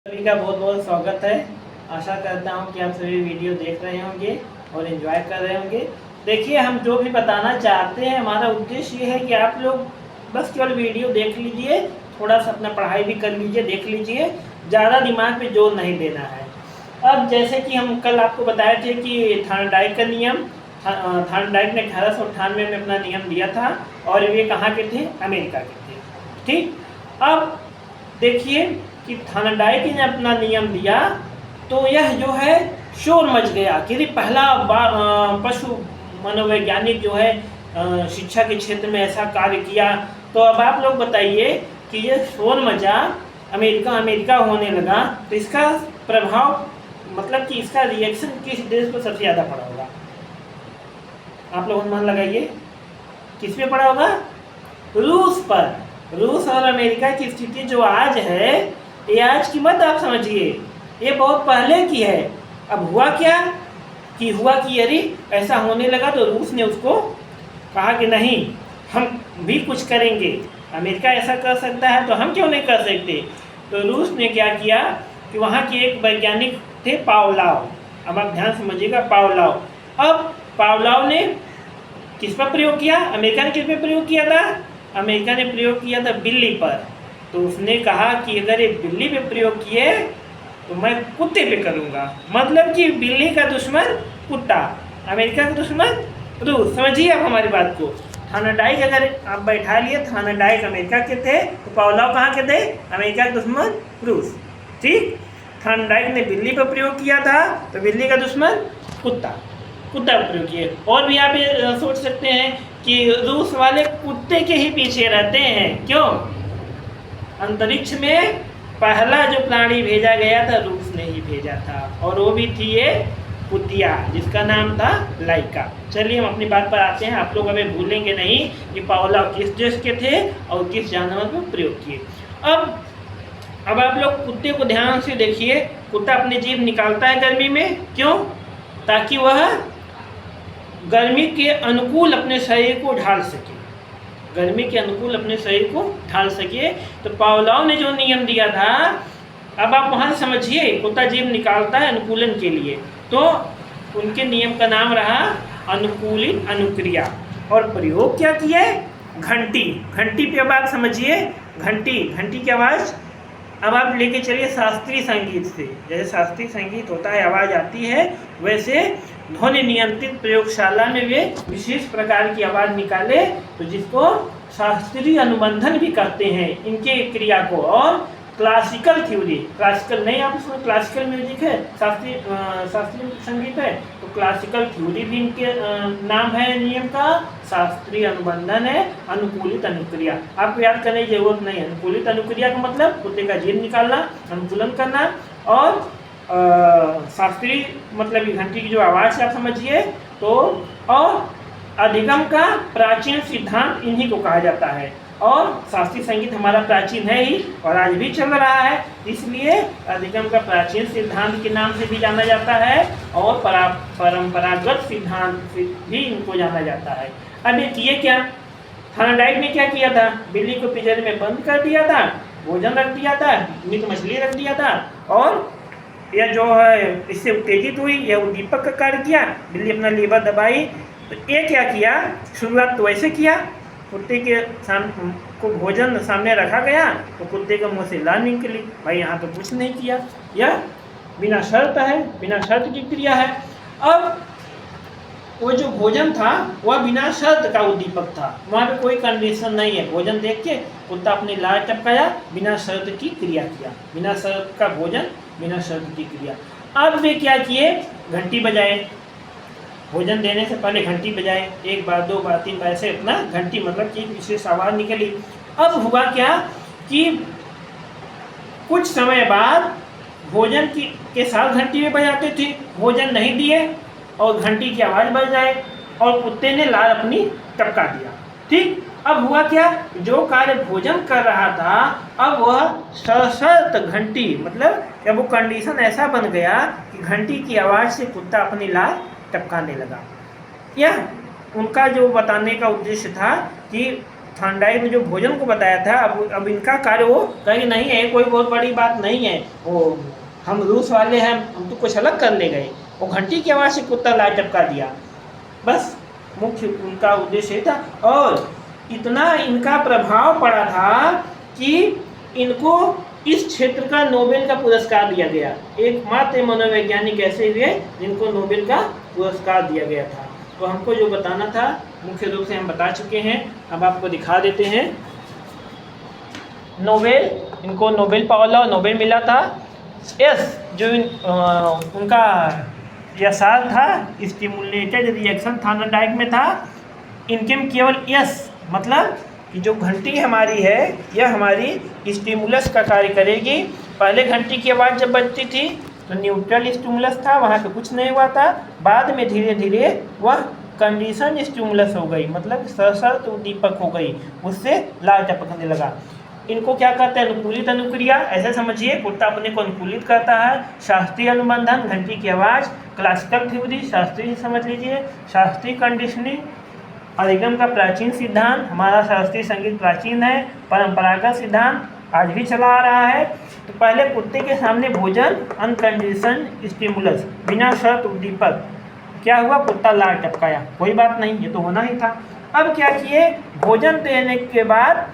सभी का बहुत बहुत स्वागत है। आशा करता हूँ कि आप सभी वीडियो देख रहे होंगे और एंजॉय कर रहे होंगे। देखिए, हम जो भी बताना चाहते हैं, हमारा उद्देश्य ये है कि आप लोग बस केवल वीडियो देख लीजिए, थोड़ा सा अपना पढ़ाई भी कर लीजिए, देख लीजिए, ज़्यादा दिमाग पे जोर नहीं देना है। अब जैसे कि हम कल आपको बताए थे कि थार्नडाइक का नियम, थार्नडाइक ने 1898 में अपना नियम दिया था और ये कहाँ के थे? अमेरिका के थे। ठीक, अब देखिए कि थार्नडाइक ने अपना नियम दिया तो यह जो है शोर मच गया कि पहला पशु मनोवैज्ञानिक जो है शिक्षा के क्षेत्र में ऐसा कार्य किया। तो अब आप लोग बताइए कि ये शोर मचा, अमेरिका होने लगा, तो इसका प्रभाव मतलब कि इसका रिएक्शन किस देश पर सबसे ज़्यादा पड़ा होगा? आप लोग अनुमान लगाइए, किस पे पड़ा होगा? रूस पर। रूस और अमेरिका की स्थिति जो आज है, ये आज की मत आप समझिए, ये बहुत पहले की है। अब हुआ क्या कि यदि ऐसा होने लगा तो रूस ने उसको कहा कि नहीं, हम भी कुछ करेंगे, अमेरिका ऐसा कर सकता है तो हम क्यों नहीं कर सकते। तो रूस ने क्या किया कि वहाँ के एक वैज्ञानिक थे पावलोव। अब आप ध्यान समझिएगा, पावलोव। अब पावलोव ने किस पर प्रयोग किया? अमेरिका ने किस पर प्रयोग किया था? अमेरिका ने प्रयोग किया था बिल्ली पर। तो उसने कहा कि अगर ये बिल्ली पे प्रयोग किए तो मैं कुत्ते पे करूँगा। मतलब कि बिल्ली का दुश्मन कुत्ता, अमेरिका का दुश्मन रूस। समझिए आप हमारी बात को। थार्नडाइक अगर आप बैठा लिए, थार्नडाइक अमेरिका के थे तो पावलोव कहाँ के थे? अमेरिका का दुश्मन रूस। ठीक, थार्नडाइक ने बिल्ली पर प्रयोग किया था तो बिल्ली का दुश्मन कुत्ता पर प्रयोग किए। और भी आप ये सोच सकते हैं कि रूस वाले कुत्ते के ही पीछे रहते हैं। क्यों? अंतरिक्ष में पहला जो प्राणी भेजा गया था रूस ने ही भेजा था, और वो भी थी ये कुतिया, जिसका नाम था लाइका। चलिए हम अपनी बात पर आते हैं। आप लोग हमें भूलेंगे नहीं कि पावलोव किस देश के थे और किस जानवर पर प्रयोग किए। अब आप लोग कुत्ते को ध्यान से देखिए। कुत्ता अपनी जीभ निकालता है गर्मी में, क्यों? ताकि वह गर्मी के अनुकूल अपने शरीर को ढाल सके, गर्मी के अनुकूल अपने शरीर को ढाल सके। तो पावलोव ने जो नियम दिया था, अब आप वहाँ समझिए, कुत्ता जीभ निकालता है अनुकूलन के लिए, तो उनके नियम का नाम रहा अनुकूलित अनुक्रिया। और प्रयोग क्या किए? घंटी। घंटी पे अब आप समझिए, घंटी की आवाज़ अब आप लेके चलिए शास्त्रीय संगीत से। जैसे शास्त्रीय संगीत होता है, आवाज़ आती है, वैसे ध्वनि नियंत्रित प्रयोगशाला में वे विशेष प्रकार की आवाज़ निकाले, तो जिसको शास्त्रीय अनुबंधन भी कहते हैं इनके क्रिया को। और क्लासिकल थ्योरी, क्लासिकल नहीं, आप इसमें क्लासिकल म्यूजिक है, शास्त्रीय संगीत है, तो क्लासिकल थ्योरी भी इनके नाम है। नियम का शास्त्रीय अनुबंधन है, अनुकूलित अनुक्रिया। आपको याद करने की जरूरत नहीं है। अनुकूलित अनुक्रिया का मतलब कुत्ते का जीभ निकालना, अनुकूलन करना, और शास्त्रीय मतलब कि घंटी की जो आवाज़ है आप समझिए। तो और अधिगम का प्राचीन सिद्धांत इन्हीं को कहा जाता है। और शास्त्रीय संगीत हमारा प्राचीन है ही और आज भी चल रहा है, इसलिए अधिगम का प्राचीन सिद्धांत के नाम से भी जाना जाता है, और परंपरागत सिद्धांत से भी इनको जाना जाता है। अब ये किए क्या? थार्नडाइक ने क्या किया था? बिल्ली को पिंजरे में बंद कर दिया था, भोजन रख दिया था, मीट मछली रख दिया था, और यह जो है इससे उत्तेजित हुई, यह उद्दीपक का कार्य किया, बिल्ली अपना लीवर दबाई। तो ये क्या किया? शुरुआत तो ऐसे किया, कुत्ते के को भोजन सामने रखा गया तो कुत्ते के मुंह से लाल निकली। भाई यहाँ तो कुछ नहीं किया, यह बिना शर्त है, बिना शर्त की क्रिया है। अब वो जो भोजन था वह बिना शर्त का उद्दीपक था, वहाँ पे कोई कंडीशन नहीं है। भोजन देख के कुत्ता अपनी लार टपकाया, बिना शर्त की क्रिया किया, बिना शर्त का भोजन, बिना शर्त की क्रिया। अब वे क्या किए? घंटी बजाए, भोजन देने से पहले घंटी बजाए, 1 बार 2 बार 3 बार, ऐसे अपना घंटी मतलब कि विशेष आवाज़ निकली। अब हुआ क्या कि कुछ समय बाद भोजन के साथ घंटी में बजाते थे, भोजन नहीं दिए और घंटी की आवाज़ बज जाए और कुत्ते ने लार अपनी टपका दिया। ठीक, अब हुआ क्या? जो कार्य भोजन कर रहा था, अब वह सशर्त घंटी मतलब जब वो कंडीशन ऐसा बन गया कि घंटी की आवाज़ से कुत्ता अपनी लार टपकाने लगा। यह उनका जो बताने का उद्देश्य था कि थॉर्नडाइक ने जो भोजन को बताया था, अब इनका कार्य वो कहीं नहीं है, कोई बहुत बड़ी बात नहीं है, वो हम रूस वाले हैं, हम तो कुछ अलग कर ले गए। वो घंटी की आवाज़ से कुत्ता लाल टपका दिया, बस मुख्य उनका उद्देश्य था। और इतना इनका प्रभाव पड़ा था कि इनको इस क्षेत्र का नोबेल का पुरस्कार दिया गया। एकमात्र मनोवैज्ञानिक ऐसे हुए जिनको नोबेल का पुरस्कार दिया गया था। तो हमको जो बताना था मुख्य रूप से हम बता चुके हैं, अब आपको दिखा देते हैं। नोबेल, इनको नोबेल पावला नोबेल मिला था। एस जो उनका यह साल था, स्टिमुलेटेड रिएक्शन थॉर्नडाइक में था। इनके में केवल एस मतलब कि जो घंटी हमारी है यह हमारी स्टिमुलस का कार्य करेगी। पहले घंटी की आवाज़ जब बजती थी तो न्यूट्रल स्टिमुलस था, वहाँ पे कुछ नहीं हुआ था। बाद में धीरे धीरे वह कंडीशन स्टिमुलस हो गई, मतलब सशर्त उद्दीपक हो गई, उससे लाल टपकने लगा। इनको क्या कहते हैं? अनुकूलित अनुक्रिया। ऐसे समझिए, कुत्ता अपने को अनुकूलित करता है। शास्त्रीय अनुबंधन, घंटी की आवाज़। क्लासिकल थ्योरी, शास्त्रीय समझ लीजिए। शास्त्रीय कंडीशनिंग, अधिगम का प्राचीन सिद्धांत। हमारा शास्त्रीय संगीत प्राचीन है। परंपरागत सिद्धांत आज भी चला आ रहा है। तो पहले कुत्ते के सामने भोजन, अनकंडीशन स्टिमुलस, बिना शर्त उद्दीपक, क्या हुआ? कुत्ता लाल टपकाया, कोई बात नहीं, ये तो होना ही था। अब क्या किए? भोजन देने के बाद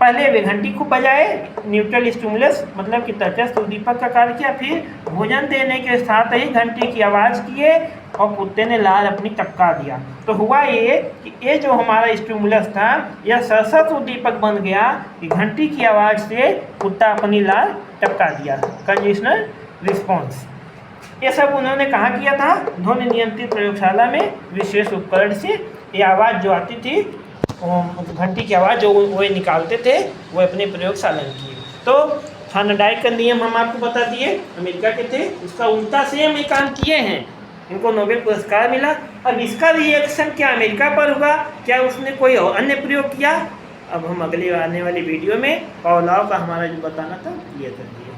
पहले वे घंटी को बजाए, न्यूट्रल स्टिमुलस मतलब कि तटस्थ उद्दीपक का कार्य किया। फिर भोजन देने के साथ ही घंटी की आवाज़ किए और कुत्ते ने लाल अपनी टपका दिया। तो हुआ ये कि ये जो हमारा स्टिमुलस था यह सशर्त उद्दीपक बन गया कि घंटी की आवाज़ से कुत्ता अपनी लाल टपका दिया, कंडीशनल रिस्पॉन्स। ये सब उन्होंने कहाँ किया था? ध्वनि नियंत्रित प्रयोगशाला में विशेष उपकरण से ये आवाज़ जो आती थी, घंटी की आवाज़ जो वो निकालते थे, वो अपने प्रयोगशाला में किए। तो थॉर्नडाइक का नियम हम आपको बता दिए, अमेरिका के थे, उसका उल्टा सेम ये काम किए हैं, इनको नोबेल पुरस्कार मिला। अब इसका रिएक्शन क्या अमेरिका पर हुआ? क्या उसने कोई और अन्य प्रयोग किया? अब हम अगले आने वाली वीडियो में पावलोव का हमारा जो बताना था क्लियर कर दिए।